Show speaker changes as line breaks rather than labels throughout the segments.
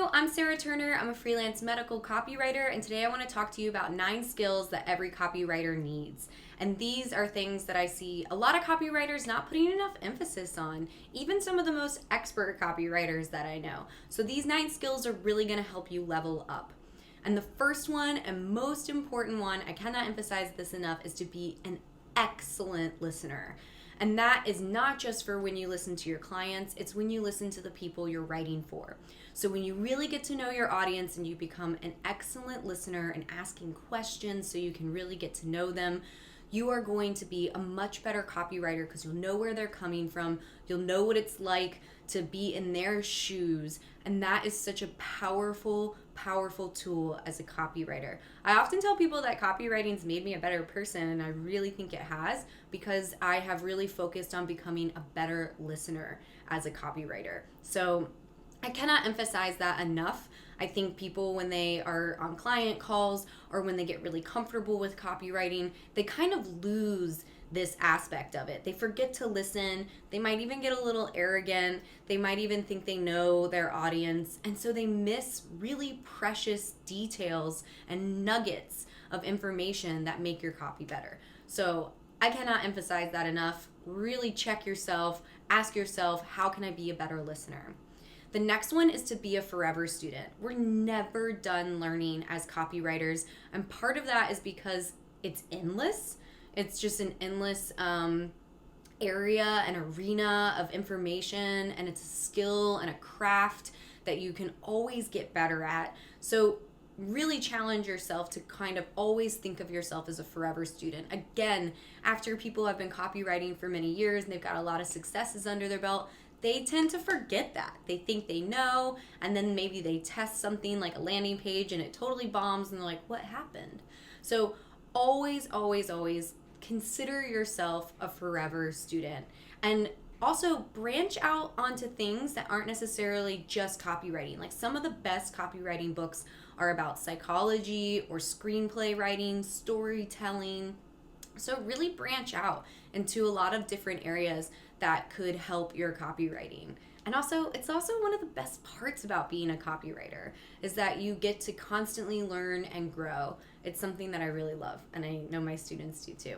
Hello, I'm Sarah Turner. I'm a freelance medical copywriter, and today I want to talk to you about 9 skills that every copywriter needs. And these are things that I see a lot of copywriters not putting enough emphasis on, even some of the most expert copywriters that I know. So these 9 skills are really going to help you level up. And the first one and most important one, I cannot emphasize this enough, is to be an excellent listener. And that is not just for when you listen to your clients, it's when you listen to the people you're writing for. So when you really get to know your audience and you become an excellent listener and asking questions so you can really get to know them, you are going to be a much better copywriter because you'll know where they're coming from. You'll know what it's like to be in their shoes. And that is such a powerful tool as a copywriter. I often tell people that copywriting's made me a better person, and I really think it has because I have really focused on becoming a better listener as a copywriter. So I cannot emphasize that enough. I think people, when they are on client calls or when they get really comfortable with copywriting, they kind of lose this aspect of it. They forget to listen. They might even get a little arrogant. They might even think they know their audience. And so they miss really precious details and nuggets of information that make your copy better. So I cannot emphasize that enough. Really check yourself. Ask yourself, how can I be a better listener? The next one is to be a forever student. We're never done learning as copywriters, and part of that is because it's endless. It's just an endless area, an arena of information, and it's a skill and a craft that you can always get better at. So really challenge yourself to kind of always think of yourself as a forever student. Again, after people have been copywriting for many years and they've got a lot of successes under their belt, they tend to forget that. They think they know, and then maybe they test something like a landing page and it totally bombs and they're like, what happened? So always consider yourself a forever student. And also branch out onto things that aren't necessarily just copywriting. Like some of the best copywriting books are about psychology or screenplay writing, storytelling. So really branch out into a lot of different areas that could help your copywriting. And also, it's also one of the best parts about being a copywriter is that you get to constantly learn and grow. It's something that I really love, and I know my students do too.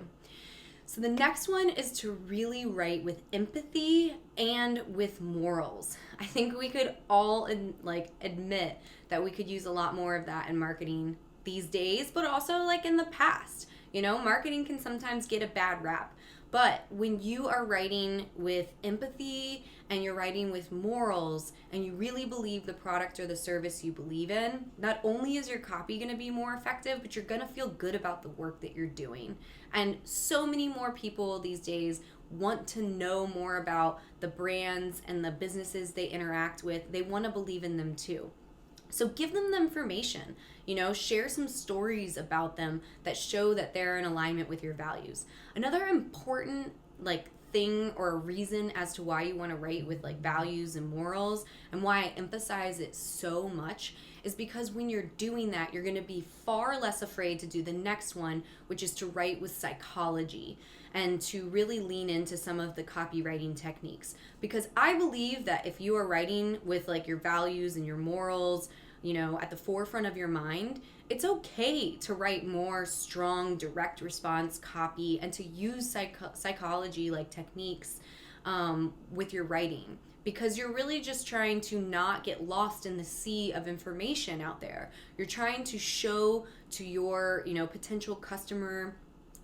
So the next one is to really write with empathy and with morals. I think we could all admit that we could use a lot more of that in marketing these days, but also in the past. You know, marketing can sometimes get a bad rap. But when you are writing with empathy and you're writing with morals and you really believe the product or the service you believe in, not only is your copy going to be more effective, but you're going to feel good about the work that you're doing. And so many more people these days want to know more about the brands and the businesses they interact with. They want to believe in them too. So give them the information, share some stories about them that show that they're in alignment with your values. Another important thing or a reason as to why you want to write with values and morals and why I emphasize it so much is because when you're doing that, you're going to be far less afraid to do the next one, which is to write with psychology and to really lean into some of the copywriting techniques. Because I believe that if you are writing with your values and your morals, at the forefront of your mind, it's okay to write more strong, direct response copy and to use psychology techniques with your writing. Because you're really just trying to not get lost in the sea of information out there. You're trying to show to your, potential customer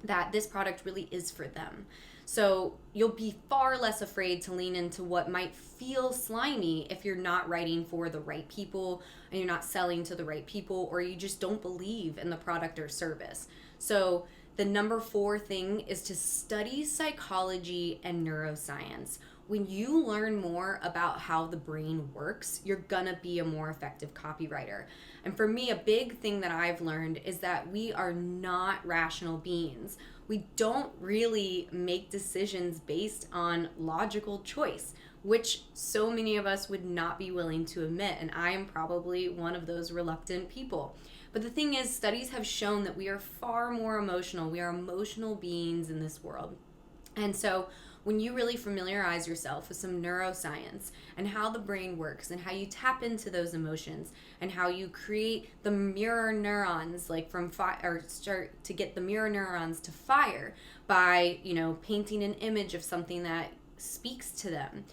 that this product really is for them. So you'll be far less afraid to lean into what might feel slimy if you're not writing for the right people and you're not selling to the right people, or you just don't believe in the product or service. So the number 4 thing is to study psychology and neuroscience. When you learn more about how the brain works, you're gonna be a more effective copywriter. And for me, a big thing that I've learned is that we are not rational beings. We don't really make decisions based on logical choice, which so many of us would not be willing to admit, and I am probably one of those reluctant people. But the thing is, studies have shown that we are far more emotional. We are emotional beings in this world. And so when you really familiarize yourself with some neuroscience and how the brain works and how you tap into those emotions and how you create the mirror neurons, like from or start to get the mirror neurons to fire by, painting an image of something that speaks to them,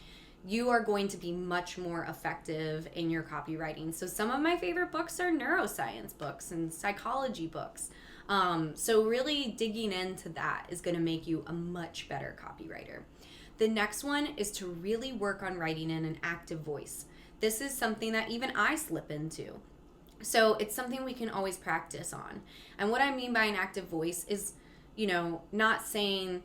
you are going to be much more effective in your copywriting. So some of my favorite books are neuroscience books and psychology books. So really digging into that is going to make you a much better copywriter. The next one is to really work on writing in an active voice. This is something that even I slip into. So it's something we can always practice on. And what I mean by an active voice is, not saying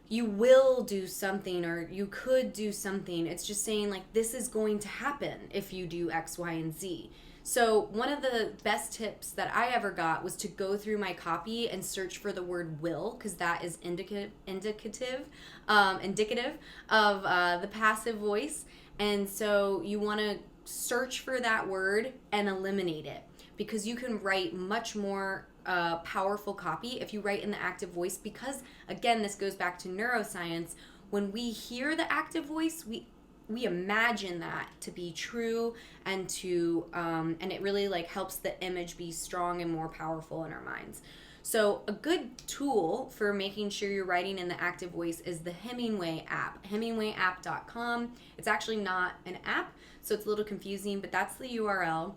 you will do something or you could do something. It's just saying like, this is going to happen if you do X, Y, and Z. So one of the best tips that I ever got was to go through my copy and search for the word will, because that is indicative of the passive voice. And so you want to search for that word and eliminate it, because you can write much more powerful copy if you write in the active voice, because again, this goes back to neuroscience. When we hear the active voice, we imagine that to be true, and and it really like helps the image be strong and more powerful in our minds. So a good tool for making sure you're writing in the active voice is the Hemingway app, hemingwayapp.com. It's actually not an app, so it's a little confusing, but that's the URL.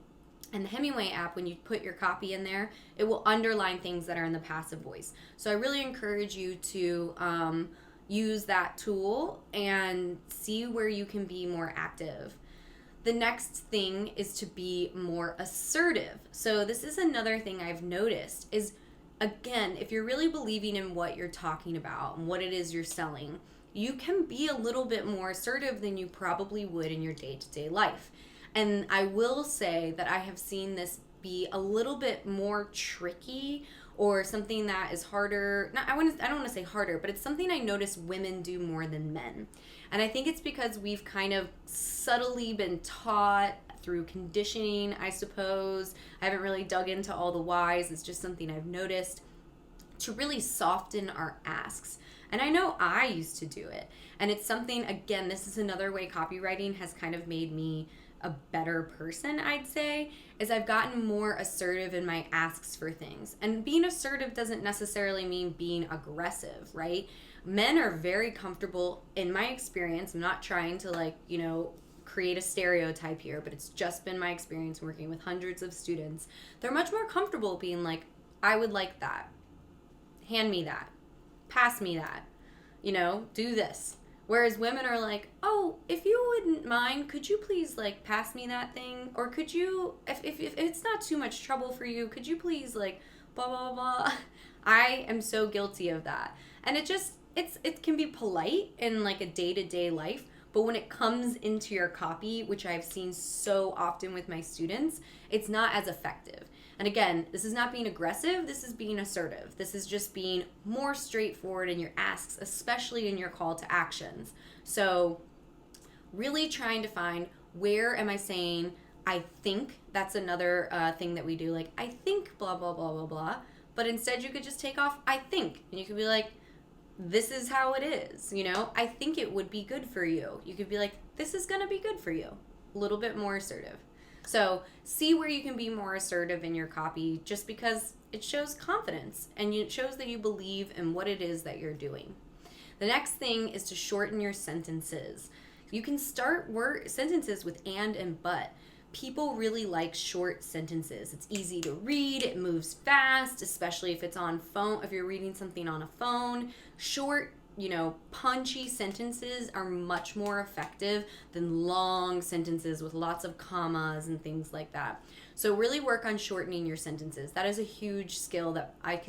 And the Hemingway app, when you put your copy in there, it will underline things that are in the passive voice. So I really encourage you to use that tool and see where you can be more active. The next thing is to be more assertive. So this is another thing I've noticed is, again, if you're really believing in what you're talking about and what it is you're selling, you can be a little bit more assertive than you probably would in your day-to-day life. And I will say that I have seen this be a little bit more tricky, or something that is harder. I don't want to say harder, but it's something I notice women do more than men. And I think it's because we've kind of subtly been taught through conditioning, I suppose. I haven't really dug into all the whys. It's just something I've noticed, to really soften our asks. And I know I used to do it. And it's something, again, this is another way copywriting has kind of made me a better person, I'd say, is I've gotten more assertive in my asks for things. And being assertive doesn't necessarily mean being aggressive, right? Men are very comfortable, in my experience. I'm not trying to create a stereotype here, but it's just been my experience working with hundreds of students. They're much more comfortable being like, I would like that. Hand me that. Pass me that. Do this. Whereas women are like, oh, if you wouldn't mind, could you please pass me that thing? Or could you, if it's not too much trouble for you, could you please blah, blah, blah. I am so guilty of that. And it can be polite in a day-to-day life, but when it comes into your copy, which I've seen so often with my students, it's not as effective. And again, this is not being aggressive, this is being assertive. This is just being more straightforward in your asks, especially in your call to actions. So really trying to find, where am I saying, I think, that's another thing that we do, I think blah, blah, blah, blah, blah. But instead you could just take off, I think. And you could be like, this is how it is, I think it would be good for you. You could be like, this is gonna be good for you. A little bit more assertive. So see where you can be more assertive in your copy, just because it shows confidence and it shows that you believe in what it is that you're doing. The next thing is to shorten your sentences. You can start sentences with and but. People really like short sentences. It's easy to read, it moves fast, especially if it's on phone, if you're reading something on a phone. Short, punchy sentences are much more effective than long sentences with lots of commas and things like that. So really work on shortening your sentences. That is a huge skill that I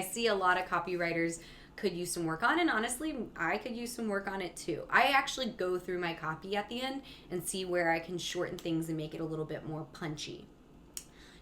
see a lot of copywriters could use some work on, and honestly, I could use some work on it too. I actually go through my copy at the end and see where I can shorten things and make it a little bit more punchy.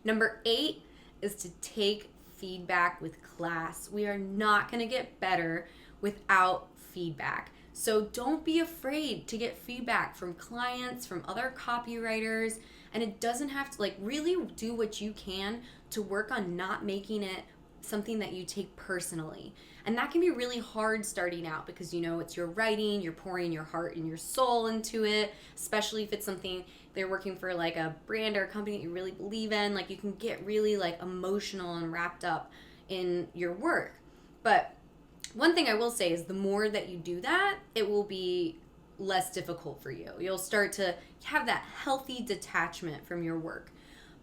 Number 8 is to take feedback with class. We are not going to get better without feedback. So don't be afraid to get feedback from clients, from other copywriters, and it doesn't have to, really do what you can to work on not making it something that you take personally. And that can be really hard starting out because, it's your writing, you're pouring your heart and your soul into it, especially if it's something they're working for, like a brand or a company that you really believe in. Like, you can get really like emotional and wrapped up in your work. But one thing I will say is the more that you do that, it will be less difficult for you. You'll start to have that healthy detachment from your work.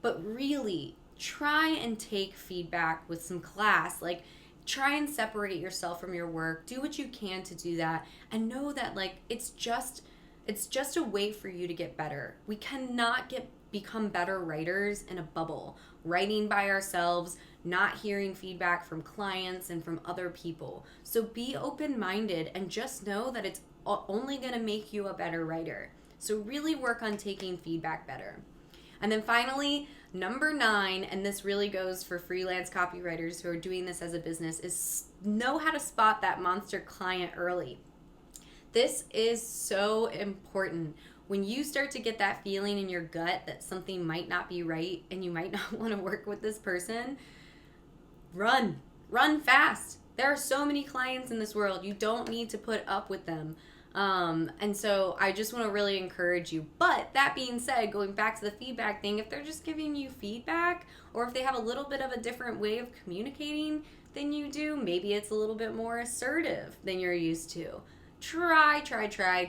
But really, try and take feedback with some class. Like, try and separate yourself from your work. Do what you can to do that, and know that like it's just a way for you to get better. We cannot become better writers in a bubble, writing by ourselves, not hearing feedback from clients and from other people. So be open-minded and just know that it's only going to make you a better writer. So really work on taking feedback better. And then finally, number 9, and this really goes for freelance copywriters who are doing this as a business, is know how to spot that monster client early. This is so important. When you start to get that feeling in your gut that something might not be right and you might not want to work with this person, run fast. There are so many clients in this world. You don't need to put up with them. And so I just want to really encourage you. But that being said, going back to the feedback thing, if they're just giving you feedback, or if they have a little bit of a different way of communicating than you do, maybe it's a little bit more assertive than you're used to. Try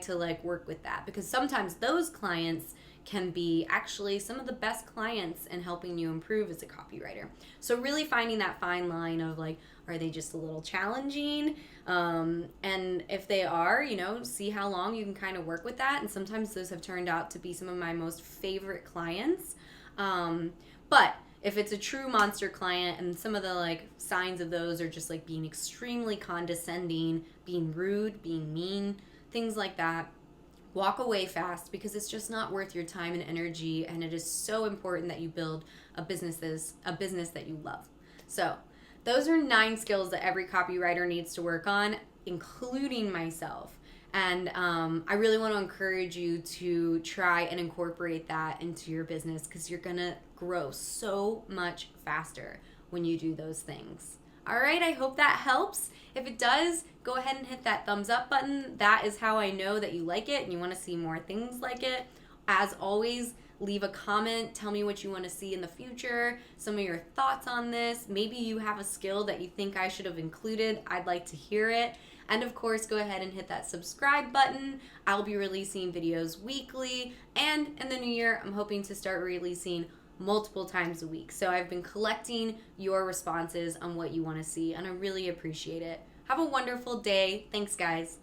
to like work with that, because sometimes those clients can be actually some of the best clients in helping you improve as a copywriter. So really finding that fine line of like, are they just a little challenging? And if they are, see how long you can kind of work with that. And sometimes those have turned out to be some of my most favorite clients. But if it's a true monster client and some of the like signs of those are just like being extremely condescending, being rude, being mean, things like that, walk away fast, because it's just not worth your time and energy. And it is so important that you build a business that you love. So those are 9 skills that every copywriter needs to work on, including myself. And I really want to encourage you to try and incorporate that into your business, because you're going to grow so much faster when you do those things. All right, I hope that helps. If it does, go ahead and hit that thumbs up button. That is how I know that you like it and you want to see more things like it. As always, leave a comment. Tell me what you want to see in the future, some of your thoughts on this. Maybe you have a skill that you think I should have included. I'd like to hear it. And of course, go ahead and hit that subscribe button. I'll be releasing videos weekly. And in the new year, I'm hoping to start releasing multiple times a week. So I've been collecting your responses on what you want to see, and I really appreciate it. Have a wonderful day. Thanks, guys.